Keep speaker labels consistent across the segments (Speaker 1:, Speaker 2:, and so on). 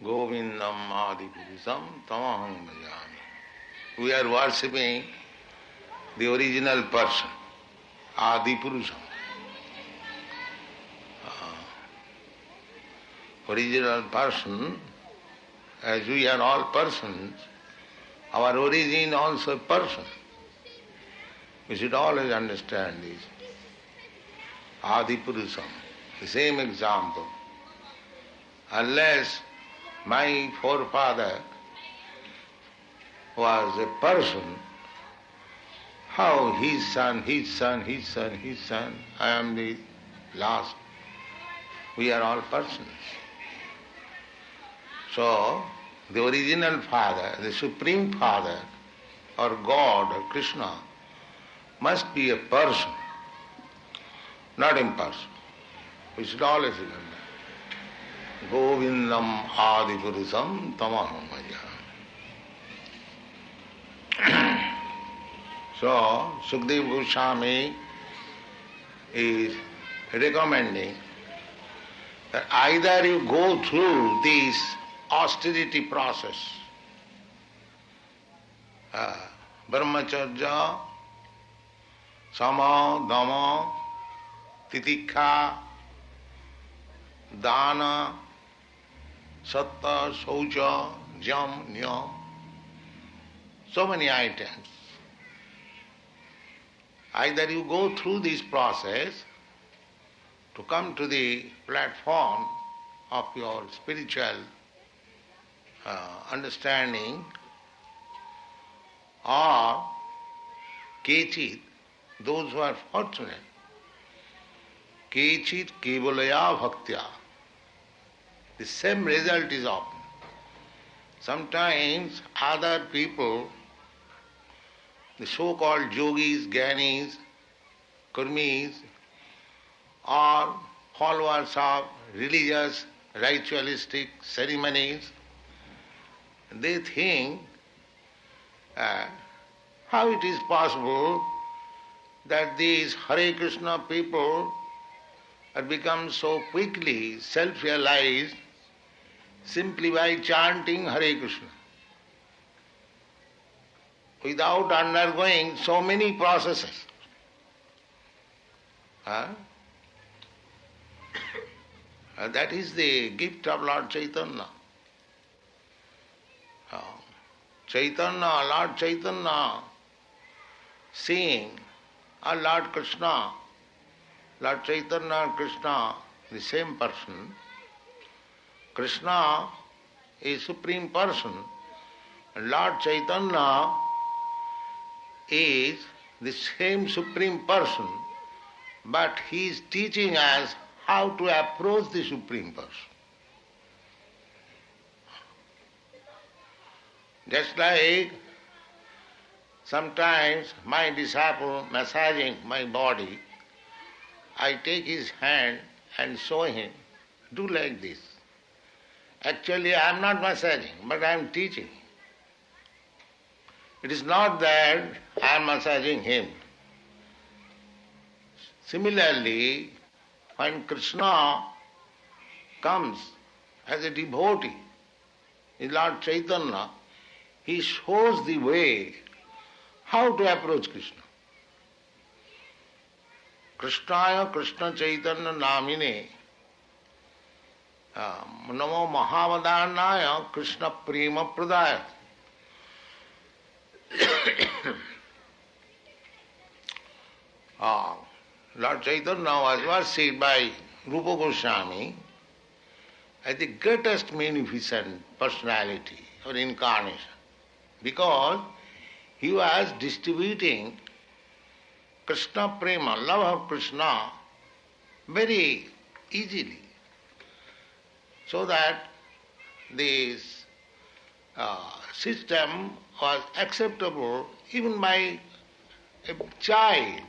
Speaker 1: Govindam Adipurusam Tamaham Bhajami. We are worshipping the original person, Adipurusam. Original person, as we are all persons, our origin also a person. We should always understand this. Adipurusam, the same example. Unless my forefather was a person, how his son, I am the last. We are all persons. So, the original father, the supreme father, or God, or Krishna, must be a person, not impersonal. We should always remember. Govindam Adipurusam Tamaham Bhajami. So, Sukadeva Goswami is recommending that either you go through this austerity process, brahmacharya, sama, dhamma, titikha, dana, satta, saucha, jam, niyam, so many items. Either you go through this process to come to the platform of your spiritual understanding, or kechit, those who are fortunate, kechit kevalaya bhaktya, the same result is often. Sometimes other people, the so-called yogis, jnanis, kurmis, or followers of religious, ritualistic ceremonies, they think how it is possible that these Hare Krishna people have become so quickly self-realized simply by chanting Hare Krishna, without undergoing so many processes. That is the gift of Lord Chaitanya. Lord Chaitanya, seeing Lord Krishna, Lord Chaitanya and Krishna, the same person. Krishna is Supreme Person, and Lord Chaitanya is the same Supreme Person, but he is teaching us how to approach the Supreme Person. Just like sometimes my disciple massaging my body, I take his hand and show him, do like this. Actually I am not massaging, but I am teaching. It is not that I am massaging him. Similarly, when Krishna comes as a devotee, in Lord Chaitanya, he shows the way how to approach Krishna. Krishnaya Krishna Chaitanya Namine Namo Mahavadhanaya Krishna Prema Pradaya. Lord Chaitanya was worshipped by Rupa Goswami as the greatest magnificent personality or incarnation, because he was distributing Krishna Prema, love of Krishna, very easily, so that this system was acceptable even by a child,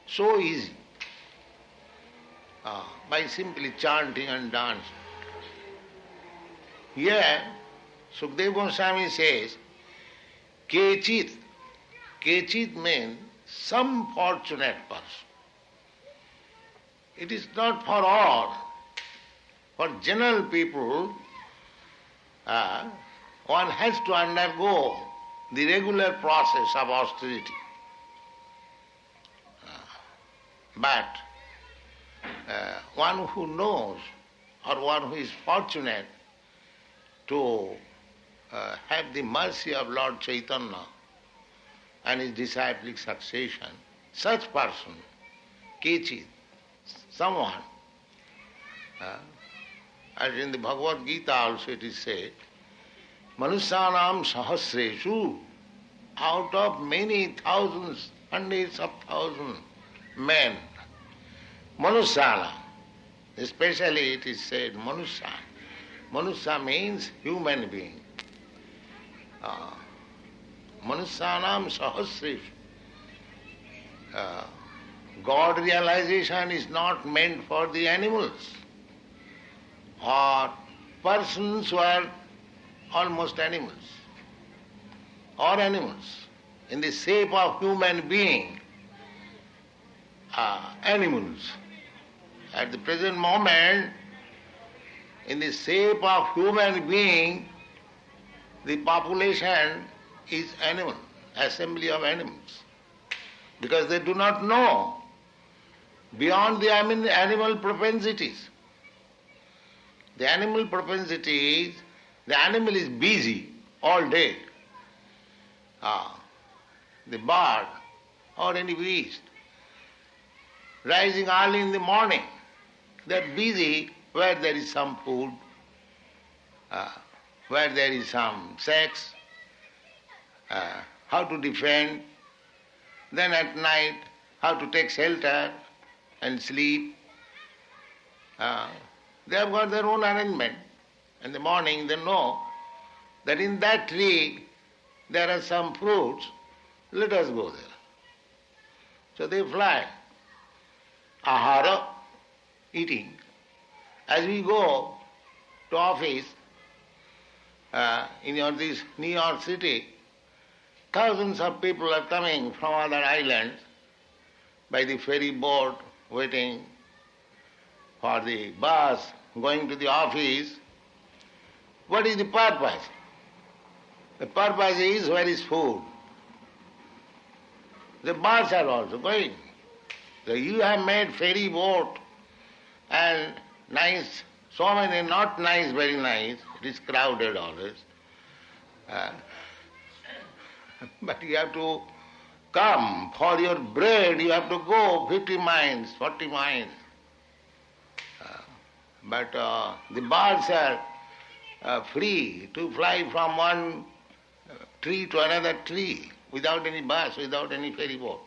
Speaker 1: so easy, by simply chanting and dancing. Here, Sukadeva Goswami says, Kechit. Kechit means some fortunate person. It is not for all. For general people, one has to undergo the regular process of austerity. But one who knows, or one who is fortunate to have the mercy of Lord Chaitanya and his disciplic succession, such person, Kechit, someone, as in the Bhagavad Gita also it is said, Manusyanam sahasreshu, out of many thousands, hundreds of thousands men, Manusyanam, especially it is said Manusya. Manusya means human being. Manusyanam sahasreshu. God realization is not meant for the animals or persons who are almost animals or animals in the shape of human being, animals. At the present moment, in the shape of human being, the population is animal, assembly of animals, because they do not know beyond the animal propensities. The animal propensities, the animal is busy all day. The bird or any beast, rising early in the morning, they are busy where there is some food, where there is some sex, how to defend, then at night how to take shelter and sleep. They have got their own arrangement. In the morning they know that in that tree there are some fruits, let us go there. So they fly. Ahara, eating. As we go to office in this New York City, thousands of people are coming from other islands by the ferry boat, waiting for the bus, going to the office. What is the purpose? The purpose is where is food. The birds are also going. So you have made ferry boat and nice, so many, not nice, very nice, it is crowded always. But you have to come for your bread, you have to go 50 miles, 40 miles. But the birds are free to fly from one tree to another tree without any bus, without any ferry boat.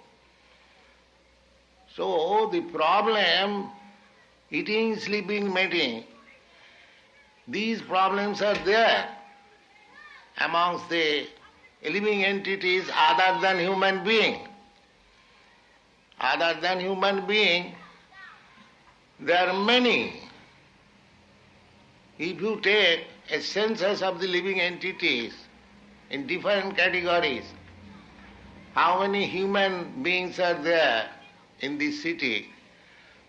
Speaker 1: So the problem, eating, sleeping, mating, these problems are there amongst the living entities other than human being. Other than human being, there are many. If you take a census of the living entities in different categories, how many human beings are there in this city,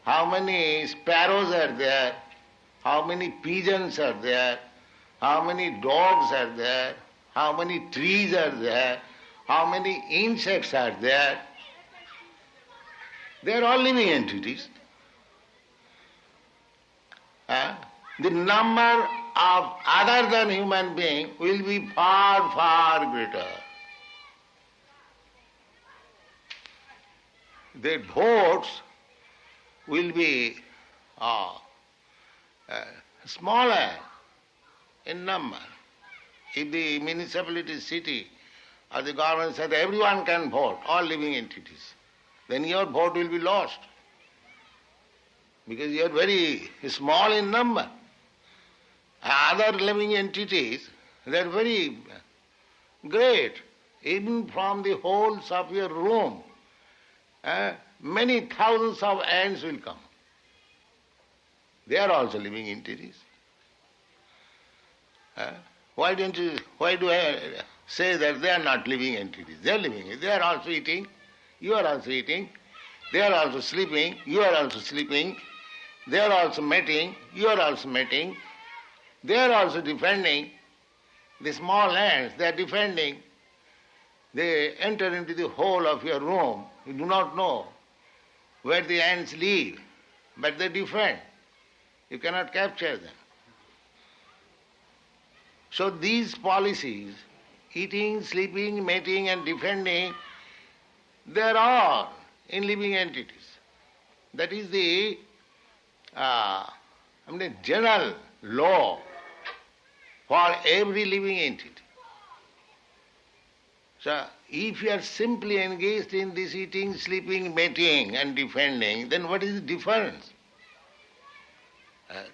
Speaker 1: how many sparrows are there, how many pigeons are there, how many dogs are there, how many trees are there, how many insects are there. They are all living entities. The number of other than human beings will be far, far greater. The votes will be smaller in number. If the municipality, city, or the government said everyone can vote, all living entities, then your vote will be lost. Because you are very small in number. Other living entities, they are very great. Even from the holes of your room, many thousands of ants will come. They are also living entities. Why do I say that they are not living entities? They are living. They are also eating. You are also eating. They are also sleeping. You are also sleeping. They are also mating, you are also mating, they are also defending. The small ants, they are defending. They enter into the hole of your room. You do not know where the ants live, but they defend. You cannot capture them. So these policies, eating, sleeping, mating and defending, they are all in living entities. That is the general law for every living entity. So if you are simply engaged in this eating, sleeping, mating and defending, then what is the difference?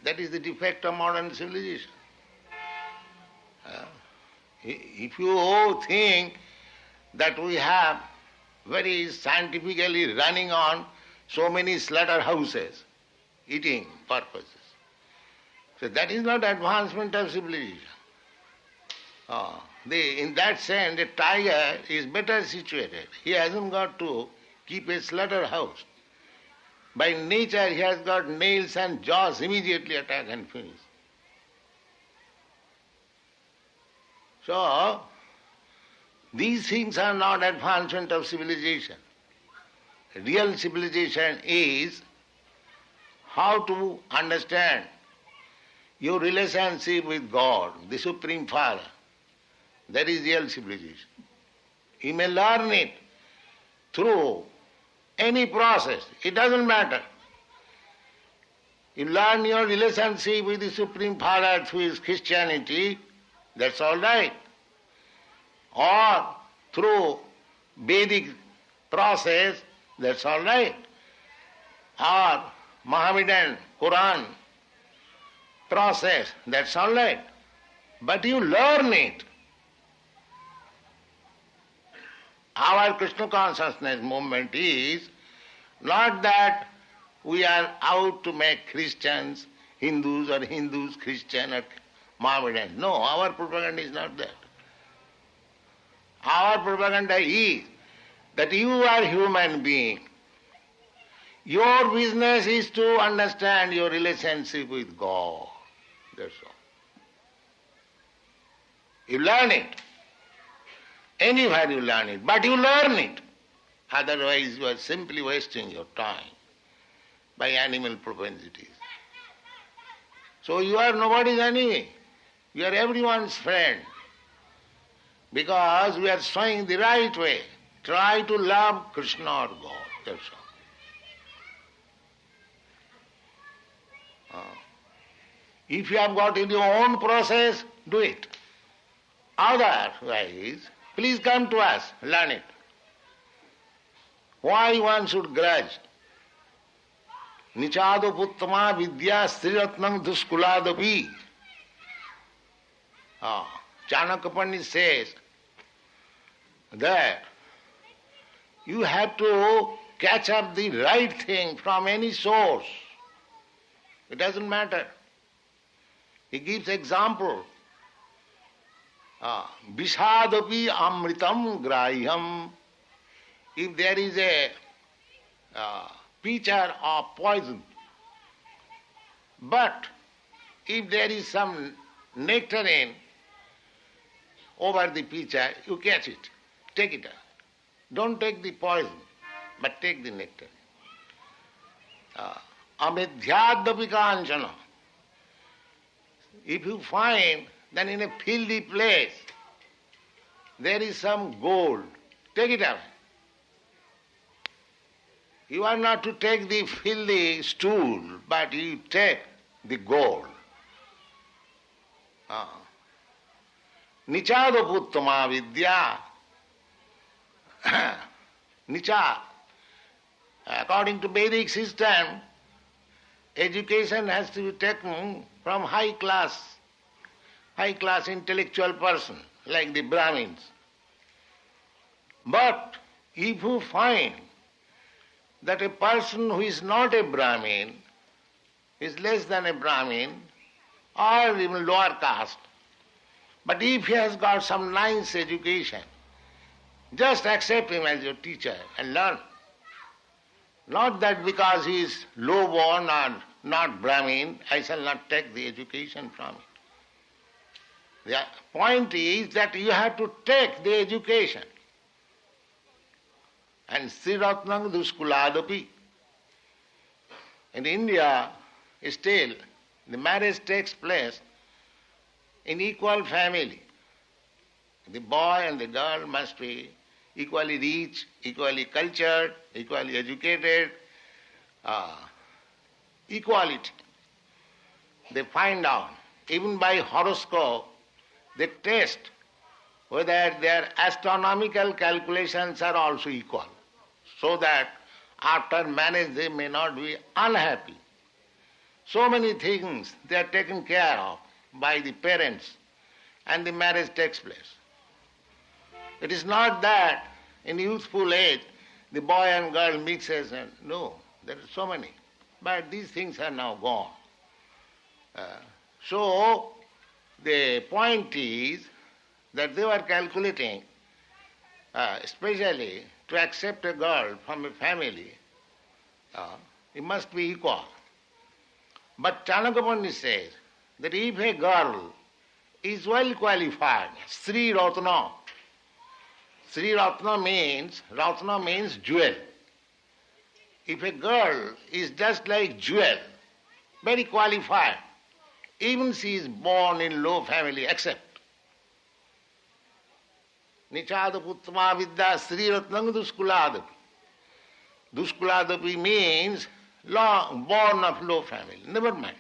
Speaker 1: That is the defect of modern civilization. If you think that we have very scientifically running on so many slaughterhouses, eating purposes, so that is not advancement of civilization. In that sense, a tiger is better situated. He hasn't got to keep a slaughterhouse. By nature, he has got nails and jaws, immediately attack and finish. So, these things are not advancement of civilization. Real civilization is how to understand your relationship with God, the Supreme Father. That is real civilization. You may learn it through any process. It doesn't matter. You learn your relationship with the Supreme Father through his Christianity, that's all right. Or through Vedic process, that's all right. Or Mohammedan Quran process, that's all right. But you learn it. Our Krishna consciousness movement is not that we are out to make Christians Hindus or Hindus Christian or Mohammedan. No, our propaganda is not that. Our propaganda is that you are human being. Your business is to understand your relationship with God. That's all. You learn it. Anywhere you learn it, but you learn it. Otherwise you are simply wasting your time by animal propensities. So you are nobody's enemy. You are everyone's friend. Because we are showing the right way. Try to love Krishna or God. That's all. If you have got in your own process, do it. Otherwise, please come to us, learn it. Why one should grudge? Nichado puttama vidya sriratnam duskuladapi. Chanakya Pandit says that you have to catch up the right thing from any source. It doesn't matter. He gives example. Vishadapi amritam grahyam. If there is a pitcher of poison, but if there is some nectarine over the pitcher, you catch it, take it out. Don't take the poison, but take the nectarine. Amedhyadapi kanchana. If you find that in a filthy place there is some gold, take it out. You are not to take the filthy stool, but you take the gold. Nichado puttama vidya. Nicha. According to Vedic system, education has to be taken from high class intellectual person, like the Brahmins. But if you find that a person who is not a Brahmin, is less than a Brahmin, or even lower caste, but if he has got some nice education, just accept him as your teacher and learn. Not that because he is low-born or not Brahmin, I shall not take the education from it. The point is that you have to take the education. And Sriratnam Duskuladapi. In India, still, the marriage takes place in equal family. The boy and the girl must be equally rich, equally cultured, equally educated, equality. They find out, even by horoscope, they test whether their astronomical calculations are also equal, so that after marriage they may not be unhappy. So many things they are taken care of by the parents and the marriage takes place. It is not that in youthful age the boy and girl mixes and no, there are so many. But these things are now gone. So the point is that they were calculating, especially to accept a girl from a family, it must be equal. But Chanakya Pandit says that if a girl is well qualified, Sri Ratna means jewel. If a girl is just like jewel, very qualified, even she is born in low family, accept. Nichada Puttama Vidya Sri Ratnam Duskuladapi. Duskuladapi means born of low family. Never mind.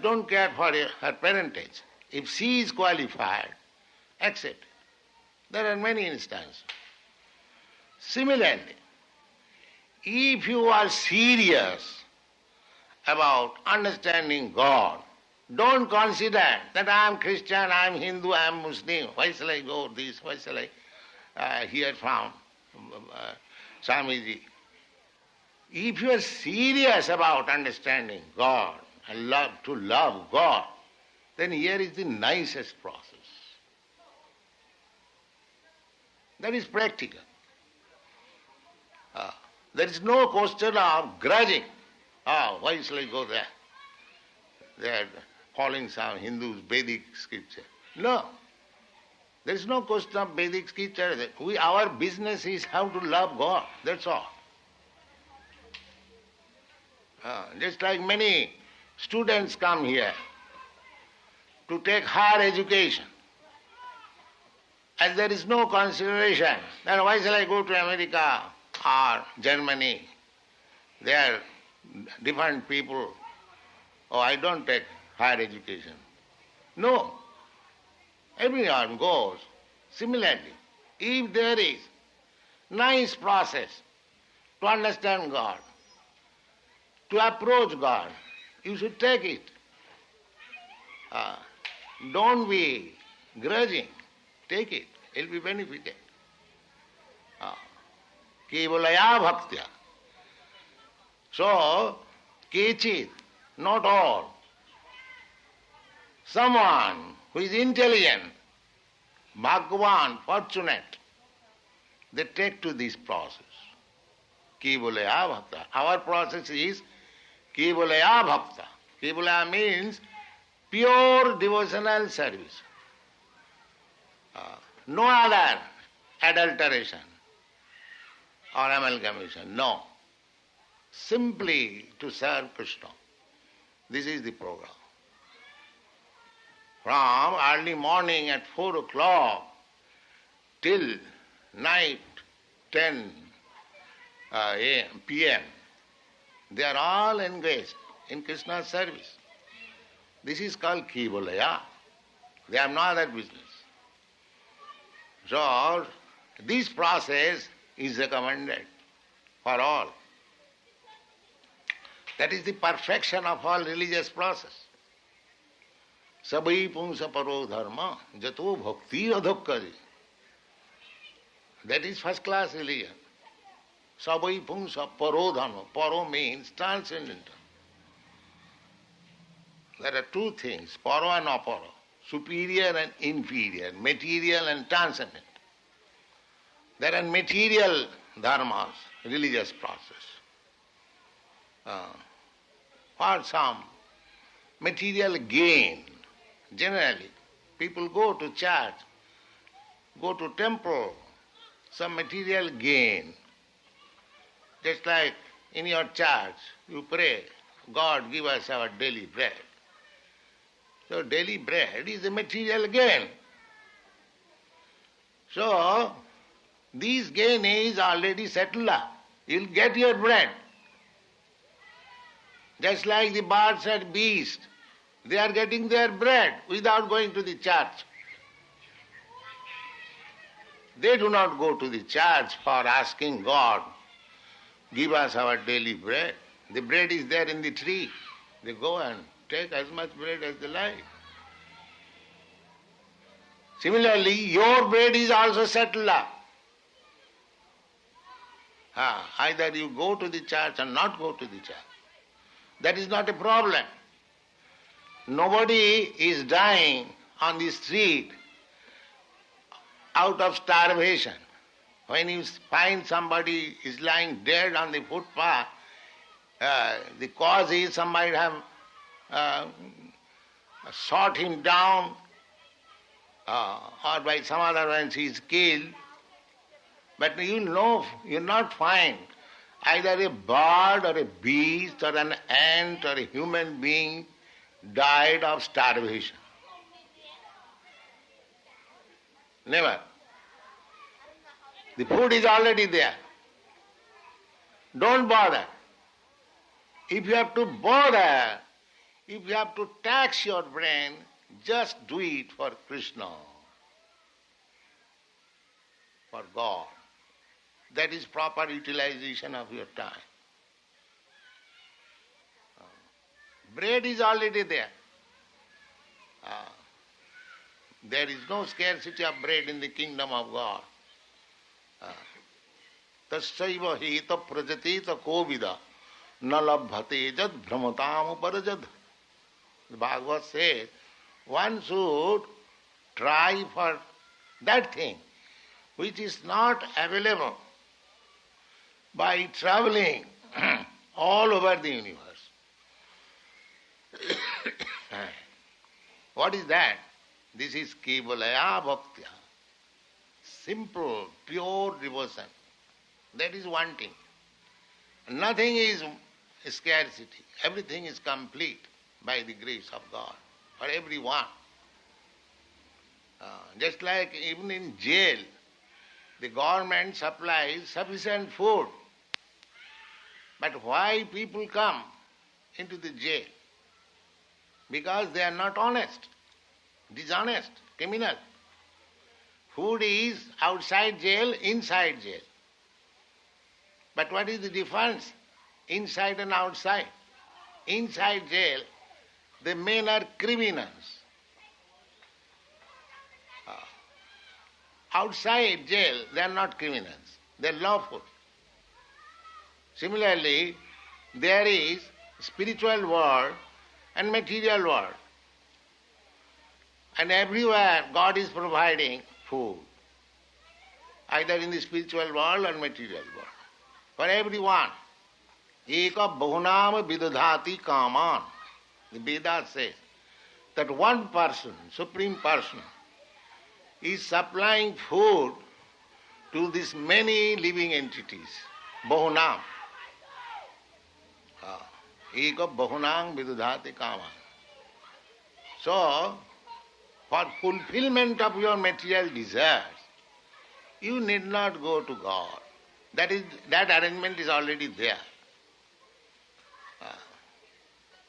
Speaker 1: Don't care for her parentage. If she is qualified, accept. There are many instances. Similarly, if you are serious about understanding God, don't consider that I am Christian, I am Hindu, I am Muslim. Why shall I go this? Why shall I hear from Swamiji? If you are serious about understanding God and love God, then here is the nicest process. That is practical. There is no question of grudging. Why shall I go there? They are following some Hindus, Vedic scripture. No. There is no question of Vedic scripture. Our business is how to love God. That's all. Just like many students come here to take higher education. As there is no consideration, then why shall I go to America or Germany? They are different people. I don't take higher education. No. Everyone goes. Similarly, if there is nice process to understand God, to approach God, you should take it. Don't be grudging. Take it. It will be benefited. Kevalaya bhaktya. So, kechit, not all. Someone who is intelligent, bhagwan, fortunate, they take to this process. Kevalaya bhakta. Our process is Kevalaya bhakta. Kevalaya means pure devotional service. No other adulteration or amalgamation. No. Simply to serve Krishna. This is the program. From early morning at 4 o'clock till night 10 p.m., they are all engaged in Krishna's service. This is called Kevalaya. They have no other business. So, this process is recommended for all. That is the perfection of all religious process. Sabai pumsa paro dharma jato bhakti adhokkari. That is first class religion. Sabai pumsa paro dharma. Paro means transcendental. There are two things, paro and aparo. Superior and inferior, material and transcendent. There are material dharmas, religious process. for some material gain. Generally, people go to church, go to temple, some material gain. Just like in your church, you pray, God give us our daily bread. So daily bread is a material gain. So this gain is already settled up. You'll get your bread. Just like the birds and beasts, they are getting their bread without going to the church. They do not go to the church for asking God, give us our daily bread. The bread is there in the tree. They go and take as much bread as they like. Similarly, your bread is also settled up. Either you go to the church or not go to the church. That is not a problem. Nobody is dying on the street out of starvation. When you find somebody is lying dead on the footpath, the cause is somebody have shot him down or by some other means he is killed. But you'll not find either a bird or a beast or an ant or a human being died of starvation. Never. The food is already there. Don't bother. If you have to bother, if you have to tax your brain, just do it for Krishna, for God. That is proper utilization of your time. Bread is already there. There is no scarcity of bread in the kingdom of God. Tassaiva heta prajateta kovida na labhate jad brahmatam uparajad. The Bhagavad says, one should try for that thing which is not available by traveling all over the universe. What is that? This is kevalaya bhaktya. Simple, pure devotion. That is one thing. Nothing is scarcity. Everything is complete by the grace of God for everyone. Just like even in jail, the government supplies sufficient food. But why people come into the jail? Because they are not honest, dishonest, criminal. Food is outside jail, inside jail. But what is the difference inside and outside? Inside jail, the men are criminals. Outside jail, they are not criminals. They are lawful. Similarly, there is spiritual world and material world. And everywhere God is providing food, either in the spiritual world or material world. For everyone. Eka bahunam vidadhati kaman. The Vedas says that one person, Supreme Person, is supplying food to these many living entities. Bahunam. Eka bahunam vidadhati kaman. So, for fulfillment of your material desires, you need not go to God. That arrangement is already there.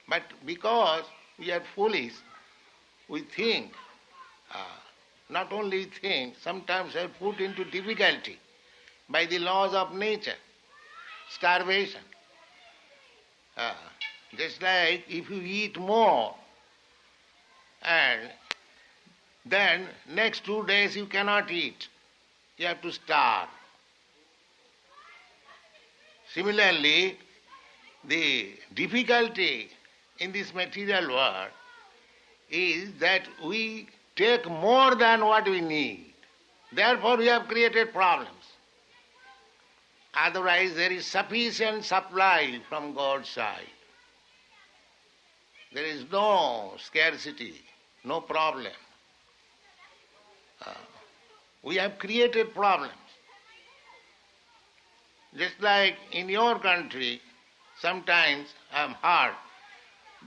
Speaker 1: But because we are foolish, we think, not only think, sometimes are put into difficulty by the laws of nature, starvation. Just like if you eat more, and then next 2 days you cannot eat, you have to starve. Similarly, the difficulty in this material world is that we take more than what we need. Therefore, we have created problems. Otherwise, there is sufficient supply from God's side. There is no scarcity, no problem. We have created problems. Just like in your country, sometimes I have heard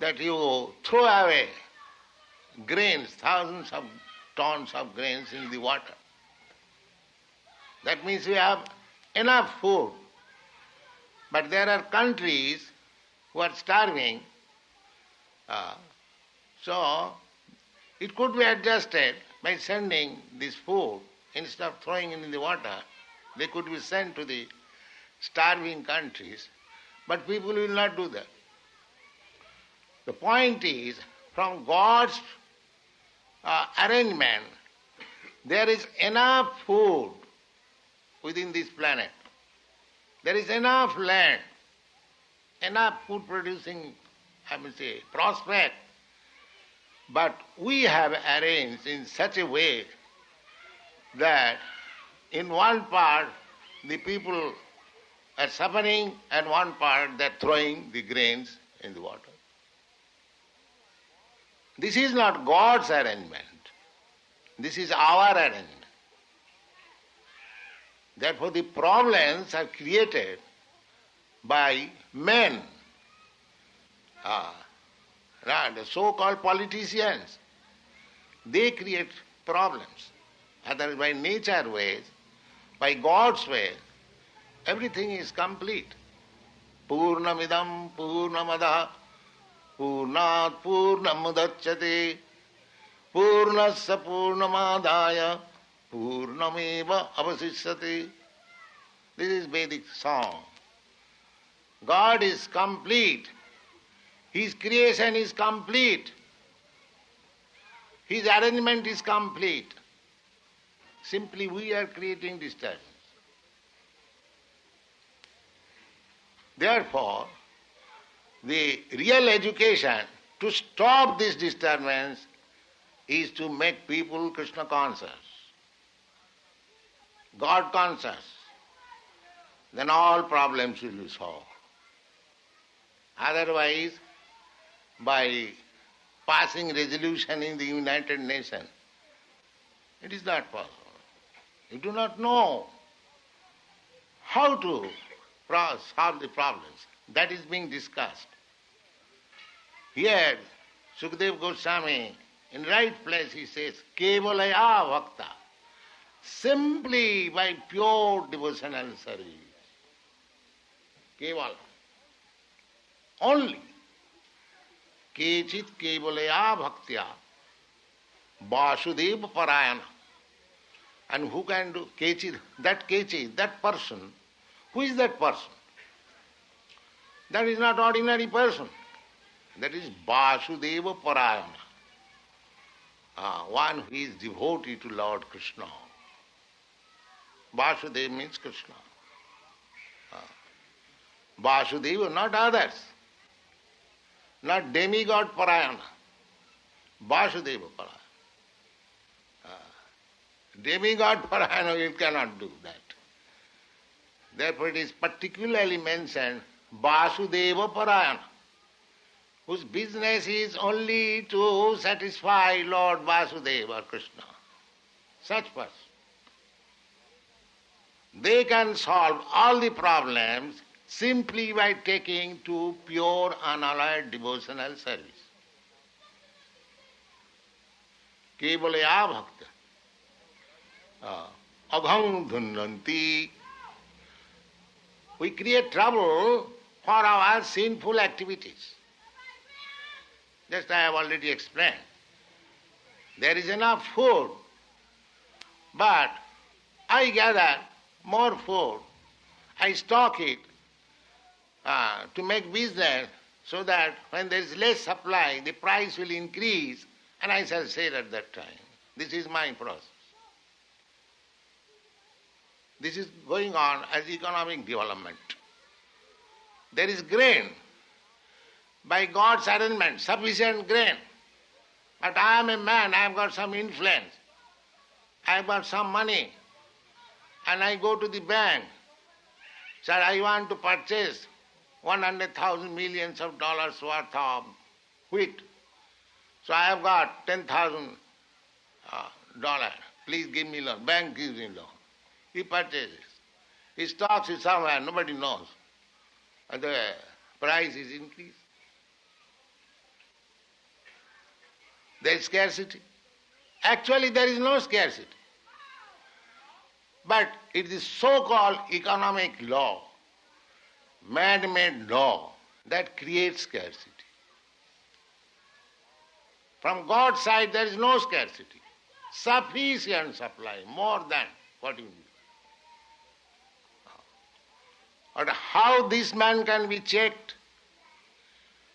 Speaker 1: that you throw away grains, thousands of tons of grains in the water. That means we have enough food. But there are countries who are starving, so it could be adjusted by sending this food. Instead of throwing it in the water, they could be sent to the starving countries, but people will not do that. The point is, from God's arrangement, there is enough food within this planet. There is enough land, enough food producing, prospect. But we have arranged in such a way that in one part the people are suffering and one part they are throwing the grains in the water. This is not God's arrangement. This is our arrangement. Therefore the problems are created by men, the so-called politicians. They create problems. Otherwise by nature ways, by God's way, everything is complete. Purnamidam purnamada purnat purnamudachyate purnasya purnamadaya purnameva avasishyate. This is Vedic song. God is complete. His creation is complete. His arrangement is complete. Simply we are creating disturbance. Therefore, the real education to stop this disturbance is to make people Krishna conscious, God conscious. Then all problems will be solved. Otherwise, by passing resolution in the United Nations, it is not possible. You do not know how to solve the problems. That is being discussed. Here, Sukadeva Goswami, in right place he says, Kevalaya Bhakta, simply by pure devotional service. Kevala. Only. Kechit Kevalaya Bhaktya, Vasudeva Parayana. And who can do Kechit, that person? Who is that person? That is not ordinary person. That is Vasudeva Parayana. One who is devotee to Lord Krishna. Vasudeva means Krishna. Vasudeva, not others. Not demigod Parayana. Vasudeva Parayana. Demigod Parayana, you cannot do that. Therefore it is particularly mentioned Vasudeva Parayana, whose business is only to satisfy Lord Vasudeva Krishna. Such person. They can solve all the problems simply by taking to pure unalloyed devotional service. Kevalaya Bhakta. Agham dhunanti. We create trouble for our sinful activities. Just I have already explained. There is enough food, but I gather more food. I stock it to make business so that when there is less supply, the price will increase and I shall sell at that time. This is my process. This is going on as economic development. There is grain. By God's arrangement, sufficient grain. But I am a man, I have got some influence. I have got some money. And I go to the bank. Sir, I want to purchase 100,000 millions of dollars worth of wheat. So I have got $10,000. Please give me loan. Bank gives me loan. He purchases. He stocks it somewhere, nobody knows. And the price is increased. There is scarcity. Actually, there is no scarcity. But it is so-called economic law, man-made law, that creates scarcity. From God's side, there is no scarcity. Sufficient supply, more than what you need. But how this man can be checked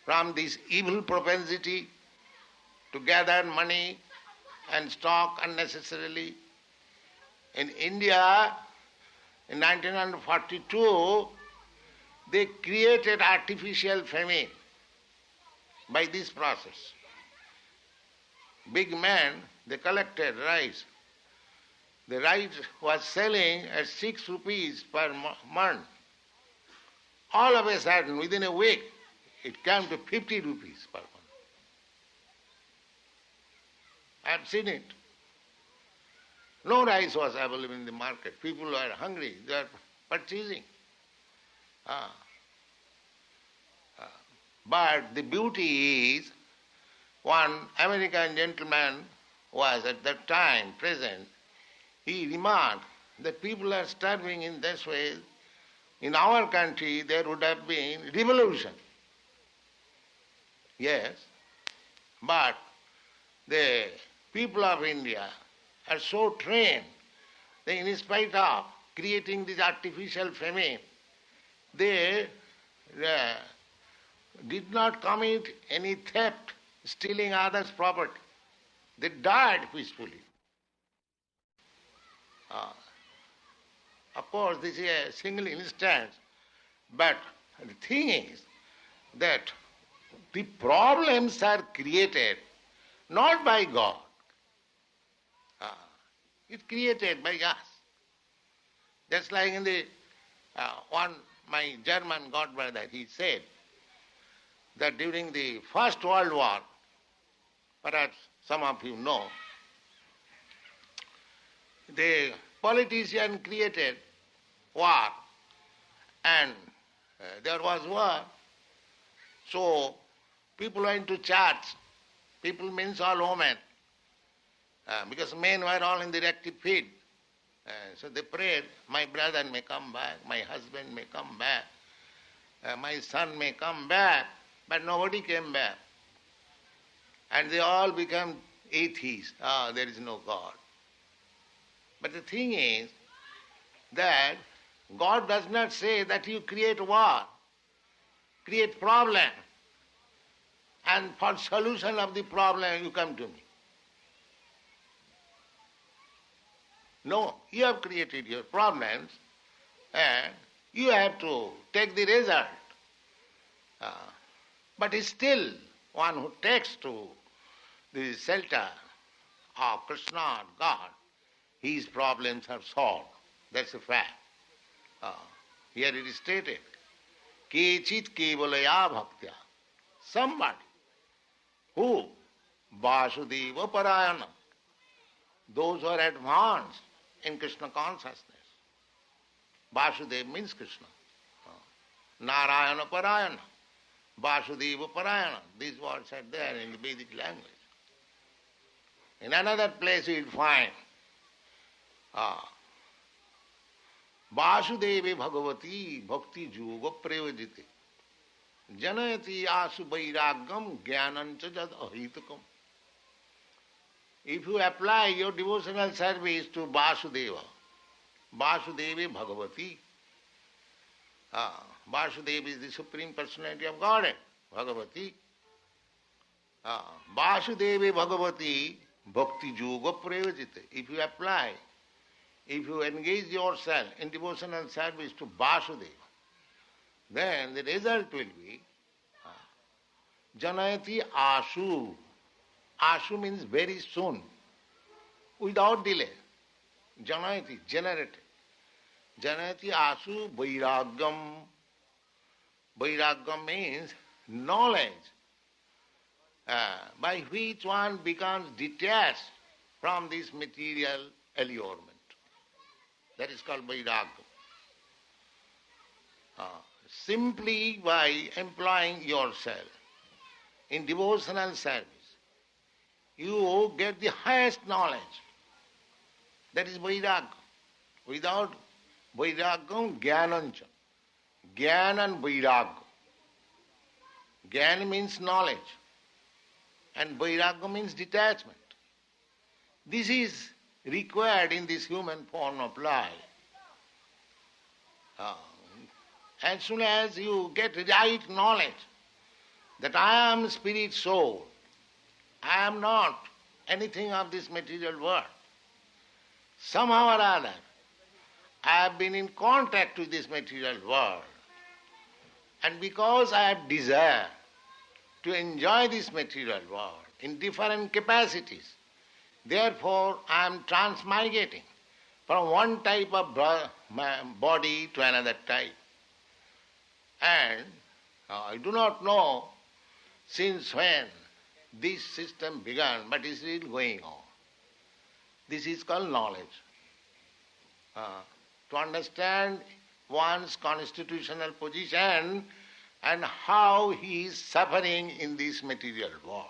Speaker 1: from this evil propensity to gather money and stock unnecessarily? In India, in 1942, they created artificial famine by this process. Big men, they collected rice. The rice was selling at 6 rupees per month. All of a sudden, within a week, it came to 50 rupees per month. I have seen it. No rice was available in the market. People were hungry. They were purchasing. But the beauty is, one American gentleman was at that time present. He remarked that people are starving in this way. In our country, there would have been revolution. Yes, but the people of India are so trained that in spite of creating this artificial famine, they did not commit any theft, stealing others' property. They died peacefully. Of course, this is a single instance, but the thing is that the problems are created not by God. It's created by us. Just like in the my German godbrother, he said that during the First World War, perhaps some of you know, the politician created war, and there was war. So people went to church. People means all women, because men were all in the active field. So they prayed, my brother may come back, my husband may come back, my son may come back, but nobody came back. And they all become atheists. There is no God. But the thing is that God does not say that you create war, create problem, and for solution of the problem you come to me. No, you have created your problems and you have to take the result. But still, one who takes to the shelter of Krishna or God, his problems are solved. That's a fact. Here it is stated, Kechit kevalaya bhaktya. Somebody who Vasudeva parayana, those who are advanced in Krishna consciousness. Vasudeva means Krishna. Narayana parayana, Vasudeva parayana. These words are there in the Vedic language. In another place you will find Vasudeve Bhagavati Bhakti Yoga Prevajite Janayati Asu Vairagam Jnanancha Jad Ahitakam. If you apply your devotional service to Vasudeva, Vasudeve Bhagavati, Vasudeva is the Supreme Personality of Godhead, Bhagavati. Vasudeve Bhagavati Bhakti Yoga Prevajite. If you apply, if you engage yourself in devotional service to Vasudeva, then the result will be Janayati Asu. Asu means very soon, without delay. Janayati, generated. Janayati Asu Vairagam. Vairagam means knowledge by which one becomes detached from this material allurement. That is called vairagya. Simply by employing yourself in devotional service, you get the highest knowledge. That is vairagya. Without vairagyam, jnanancha. Jnana and vairagya. Jnana means knowledge, and vairagya means detachment. This is required in this human form of life. As soon as you get right knowledge that I am spirit soul, I am not anything of this material world, somehow or other I have been in contact with this material world, and because I have desire to enjoy this material world in different capacities, therefore I am transmigrating from one type of body to another type. And I do not know since when this system began, but it is still going on. This is called knowledge. To understand one's constitutional position and how he is suffering in this material world.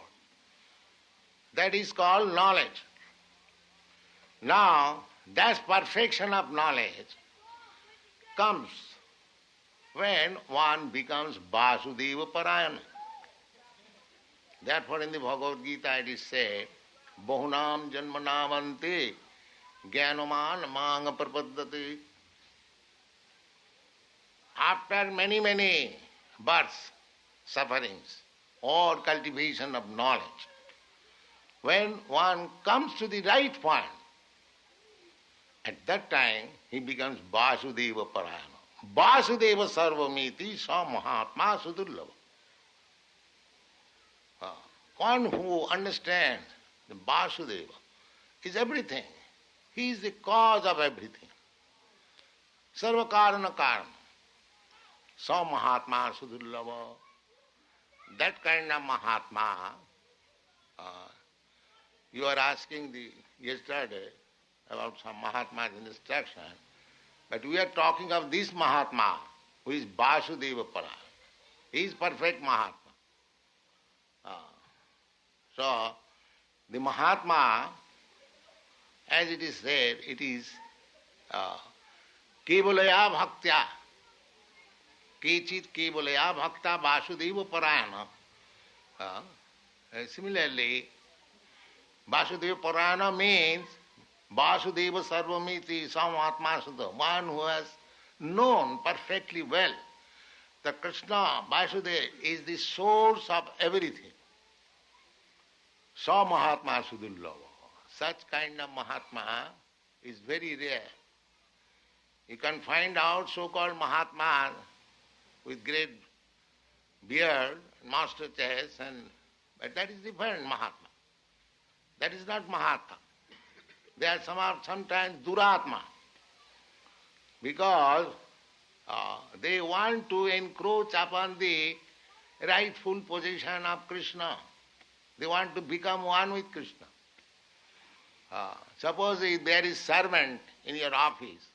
Speaker 1: That is called knowledge. Now, that perfection of knowledge comes when one becomes Vasudeva Parayana. Therefore in the Bhagavad Gita it is said, Bahunam Janmanamante Jnanaman Manga Prapaddati. After many births, sufferings, or cultivation of knowledge, when one comes to the right point, at that time he becomes Vasudeva Parayana. Vasudeva Sarvamiti Sa Mahatma Sudurlava. One who understands the Vasudeva is everything. He is the cause of everything. Sarva Karana Karana. Sa Mahatma Sudurlava. That kind of Mahatma, you are asking yesterday about some Mahatma's instruction, but we are talking of this Mahatma who is Vasudeva Parayana. He is perfect Mahatma. So, the Mahatma, as it is said, it is Kevalaya Bhaktya. Kechit Kevalaya Bhakta Vasudeva Parayana. Similarly, Vasudeva Parayana means Vasudeva Sarvamiti Samahatma Sudha, one who has known perfectly well that Krishna, Vasudeva, is the source of everything. Sa Mahatma Sudurlava. Such kind of Mahatma is very rare. You can find out so-called Mahatmas with great beard, master chest, but that is different Mahatma. That is not Mahatma. They are sometimes Duratma, because they want to encroach upon the rightful position of Krishna. They want to become one with Krishna. Suppose if there is servant in your office,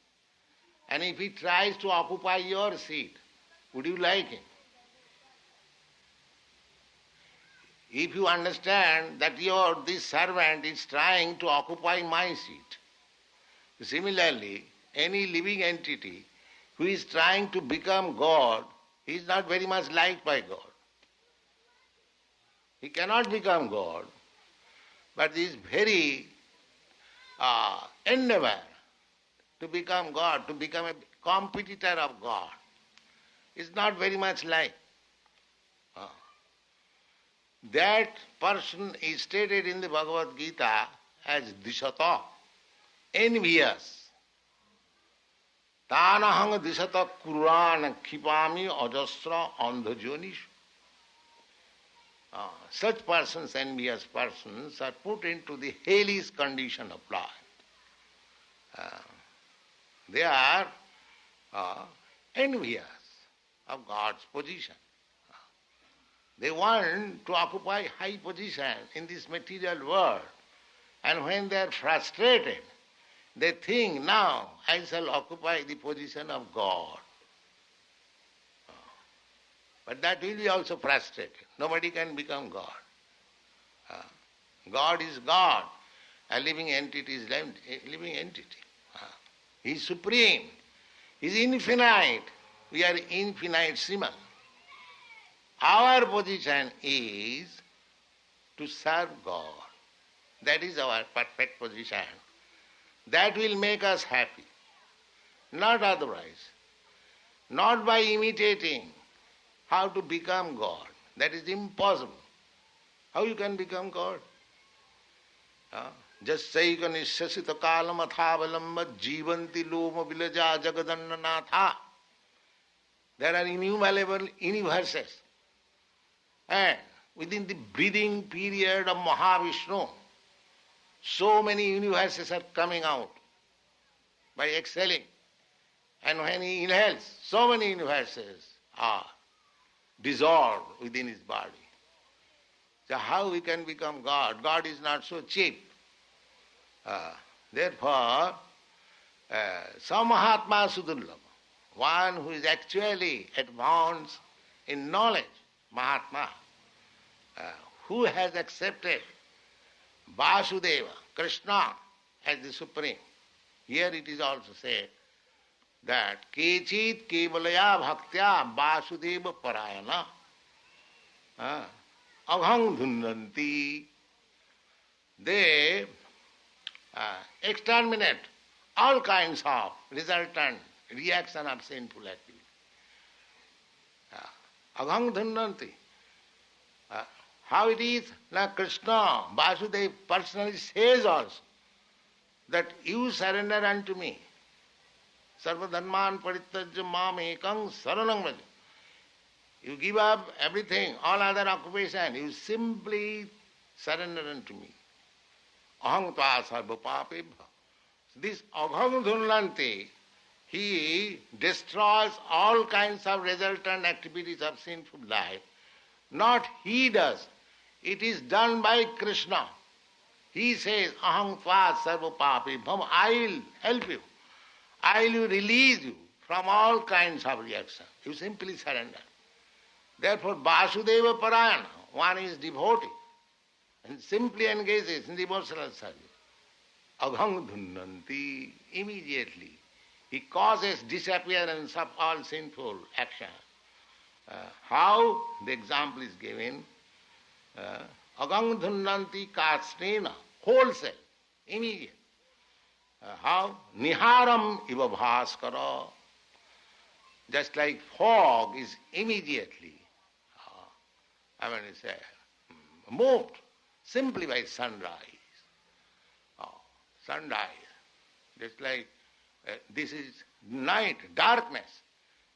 Speaker 1: and if he tries to occupy your seat, would you like him? If you understand that this servant is trying to occupy my seat, similarly, any living entity who is trying to become God is not very much liked by God. He cannot become God, but this very endeavor to become God, to become a competitor of God, is not very much liked. That person is stated in the Bhagavad Gita as Dishata, envious. Tanahang Dishata Kurana Kipami Ajasra Andhajonishu. Such persons, envious persons, are put into the hellish condition of life. They are envious of God's position. They want to occupy high position in this material world. And when they are frustrated, they think, now I shall occupy the position of God. But that will be also frustrated. Nobody can become God. God is God. A living entity is a living entity. He is supreme. He is infinite. We are infinitesimal. Our position is to serve God. That is our perfect position. That will make us happy. Not otherwise. Not by imitating how to become God. That is impossible. How you can become God? Just say nishyasita kalam athavalamba jivanti loma vilaja jagadannanatha. There are innumerable universes. And within the breathing period of Mahavishnu, so many universes are coming out by exhaling. And when he inhales, so many universes are dissolved within his body. So how we can become God? God is not so cheap. Therefore, Samahatma Sudurlabha, one who is actually advanced in knowledge, Mahatma, who has accepted Vasudeva, Krishna, as the Supreme. Here it is also said that Kechit Kevalaya Bhaktya Vasudeva Parayana Aghang Dhunanti. They exterminate all kinds of resultant reaction of sinful activity. Aghang Dhunanti. How it is? Now Krishna, Vasudeva personally says also that you surrender unto me. Sarva dharman parityajya mam ekam saranam vraja. You give up everything, all other occupation, you simply surrender unto me. Aham tva sarva papebha. This agham dhunlanti, he destroys all kinds of resultant activities of sinful life. Not he does. It is done by Krishna. He says, Aham tva sarva papebham, I will help you. I will release you from all kinds of reaction. You simply surrender. Therefore, Vasudeva Parayana, one is devotee and simply engages in devotional service. Aghang dhunanti, immediately he causes disappearance of all sinful action. How? The example is given. Aghang dhunanti kasnena, wholesale, immediate. How? Niharam iva bhaskara. Just like fog is immediately, moved simply by sunrise. Sunrise. Just like this is night, darkness.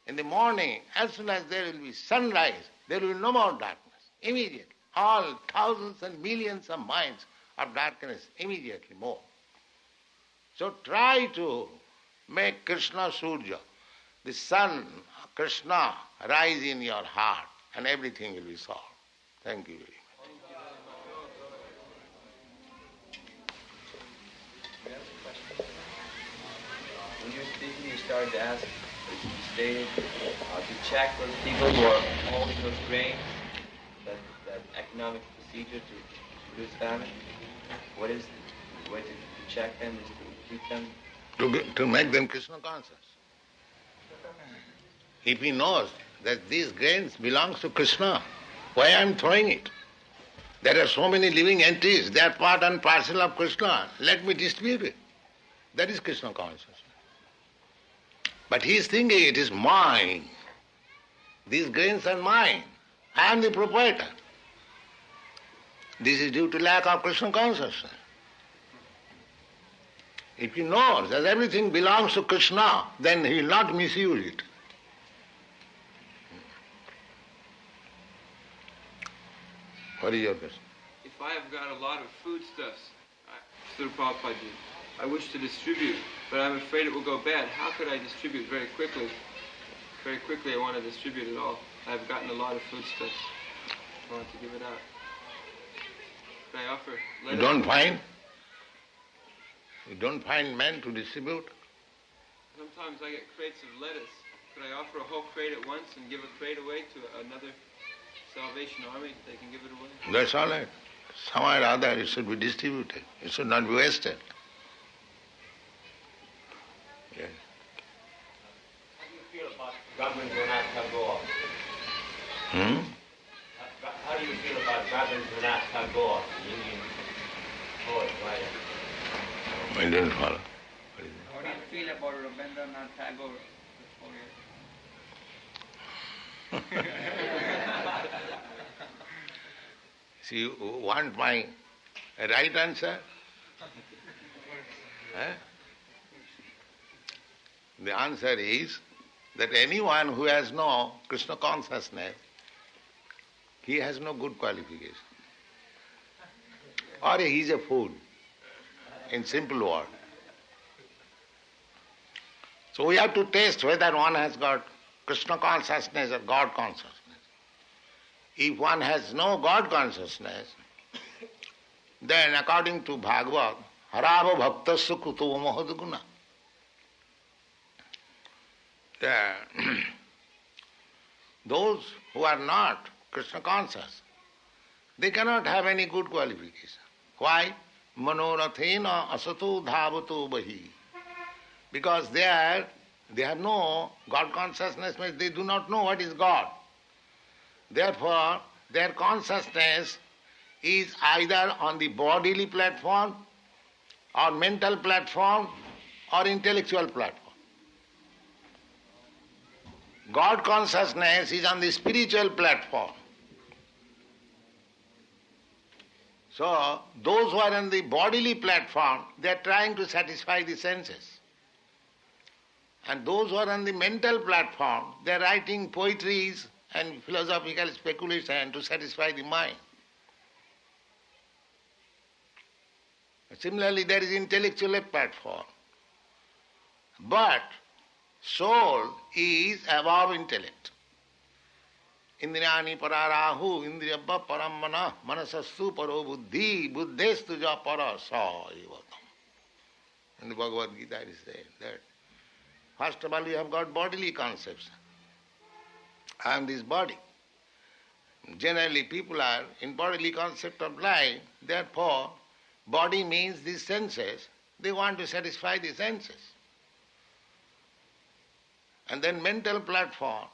Speaker 1: In the morning, as soon as there will be sunrise, there will be no more darkness. Immediately. All thousands and millions of miles of darkness immediately move. So try to make Krishna Surya, the sun, Krishna, rise in your heart and everything will be solved. Thank you very much.
Speaker 2: When you were speaking, you started to ask, you stated, to check those people who are holding those grains, that economic procedure to reduce famine. What is the way to check them is to keep them?
Speaker 1: To make them Krishna conscious. If he knows that these grains belongs to Krishna, why I am throwing it? There are so many living entities, they are part and parcel of Krishna. Let me distribute it. That is Krishna consciousness. But he is thinking it is mine. These grains are mine. I am the proprietor. This is due to lack of Krishna consciousness. If he knows that everything belongs to Krishna, then he will not misuse it. What is your question?
Speaker 3: If I have got a lot of foodstuffs, Srila Prabhupada, I wish to distribute, but I'm afraid it will go bad. How could I distribute very quickly? Very quickly I want to distribute it all. I've gotten a lot of foodstuffs. want to give it out. Could I offer
Speaker 1: You
Speaker 3: letters?
Speaker 1: don't find men to distribute?
Speaker 3: Sometimes I get crates of lettuce. Could I offer a whole crate at once and give a crate away to another Salvation Army? They can give it away.
Speaker 1: That's all right. Somewhere or other it should be distributed. It should not be wasted. Yes.
Speaker 4: How do you feel about Rabindranath Tagore? How do you feel about Rabindranath Tagore, the Indian poet, writer?
Speaker 1: I didn't follow.
Speaker 5: How do you feel about Rabindranath Tagore, the poet?
Speaker 1: See, you want my right answer? The answer is that anyone who has no Krishna consciousness, he has no good qualification. Or he is a fool, in simple word. So we have to test whether one has got Krishna consciousness or God consciousness. If one has no God consciousness, then according to Bhagavad, harava bhaktasya kuto mahadguna. Those who are not Krishna conscious, they cannot have any good qualification. Why? Manorathena asato dhavato bahi. Because they have no God consciousness, means they do not know what is God. Therefore, their consciousness is either on the bodily platform, or mental platform, or intellectual platform. God consciousness is on the spiritual platform. So, those who are on the bodily platform, they are trying to satisfy the senses. And those who are on the mental platform, they are writing poetries and philosophical speculation to satisfy the mind. Similarly, there is intellectual platform. But soul is above intellect. Indriyani pararahu, indriyabba paramana, manasastu paro buddhi, buddhestu ja para sa evatam. In the Bhagavad Gita it is said that first of all you have got bodily concepts. I am this body. Generally people are in bodily concept of life, therefore body means these senses, they want to satisfy the senses. And then mental platform,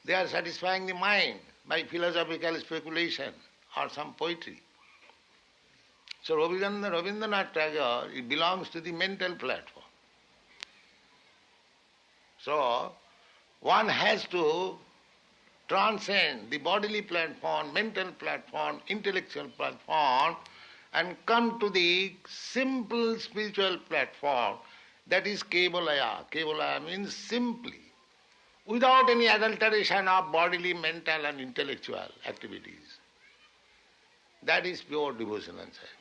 Speaker 1: they are satisfying the mind by philosophical speculation or some poetry. So Rabindranath Tagore, it belongs to the mental platform. So one has to transcend the bodily platform, mental platform, intellectual platform, and come to the simple spiritual platform, that is Kevalaya. Kevalaya means simply, without any adulteration of bodily, mental and intellectual activities. That is pure devotional service.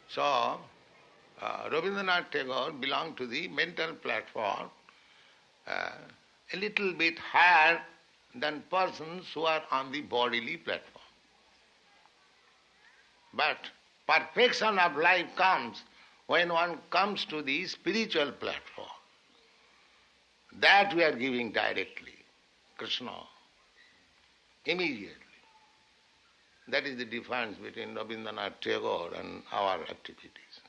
Speaker 1: So, Rabindranath Tagore belonged to the mental platform, a little bit higher than persons who are on the bodily platform. But perfection of life comes when one comes to the spiritual platform. That we are giving directly, Krishna, immediately. That is the difference between Rabindranath Tagore and our activities.